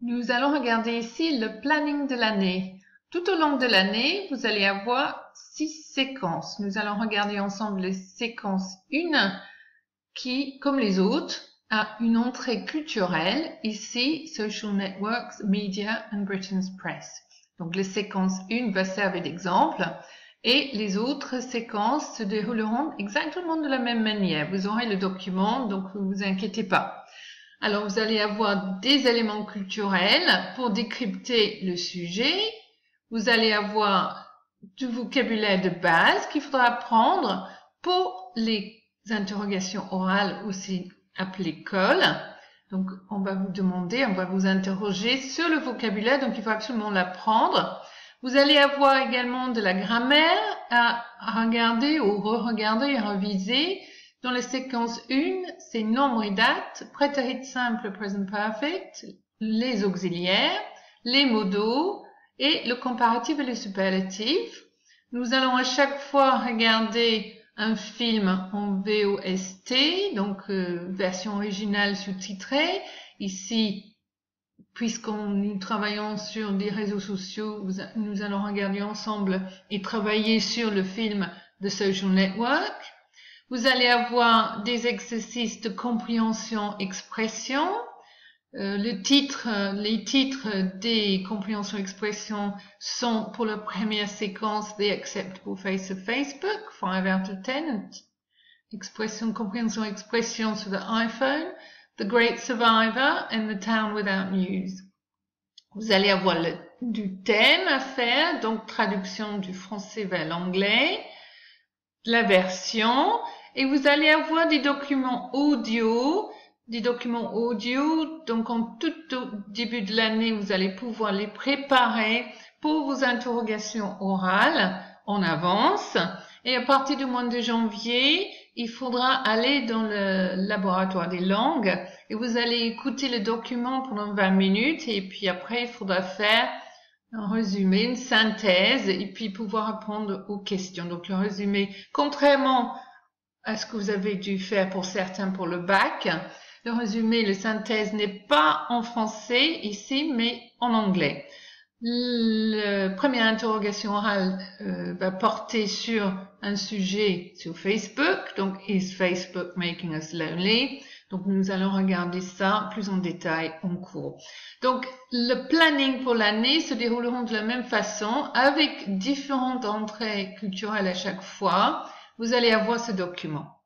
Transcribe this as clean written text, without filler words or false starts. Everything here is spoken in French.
Nous allons regarder ici le planning de l'année. Tout au long de l'année, vous allez avoir 6 séquences. Nous allons regarder ensemble les séquences 1 qui, comme les autres, a une entrée culturelle. Ici, Social Networks, Media and Britain's Press. Donc, les séquences 1 va servir d'exemple et les autres séquences se dérouleront exactement de la même manière. Vous aurez le document, donc ne vous inquiétez pas. Alors, vous allez avoir des éléments culturels pour décrypter le sujet. Vous allez avoir du vocabulaire de base qu'il faudra apprendre pour les interrogations orales, aussi appelées cols. Donc, on va vous demander, on va vous interroger sur le vocabulaire, donc il faut absolument l'apprendre. Vous allez avoir également de la grammaire à regarder ou re-regarder et reviser. Dans la séquence 1, c'est nombre et date, prétérit simple, present perfect, les auxiliaires, les modaux et le comparatif et le superlatif. Nous allons à chaque fois regarder un film en VOST, donc version originale sous-titrée. Ici, nous travaillons sur des réseaux sociaux, nous allons regarder ensemble et travailler sur le film The Social Network. Vous allez avoir des exercices de compréhension-expression. Les titres des compréhension-expression sont pour la première séquence The Acceptable Face of Facebook, 5 out of 10. Compréhension-expression sur le iPhone, The Great Survivor and The Town Without News. Vous allez avoir du thème à faire, donc traduction du français vers l'anglais, la version, et vous allez avoir des documents audio, donc en tout au début de l'année, vous allez pouvoir les préparer pour vos interrogations orales en avance. Et à partir du mois de janvier, il faudra aller dans le laboratoire des langues et vous allez écouter le document pendant 20 minutes et puis après, il faudra faire un résumé, une synthèse et puis pouvoir répondre aux questions. Donc, le résumé, contrairement à ce que vous avez dû faire pour certains pour le bac, le résumé, la synthèse n'est pas en français ici, mais en anglais. La première interrogation orale va porter sur un sujet sur Facebook, donc Is Facebook making us lonely? Donc nous allons regarder ça plus en détail en cours. Donc le planning pour l'année se dérouleront de la même façon avec différentes entrées culturelles à chaque fois. Vous allez avoir ce document.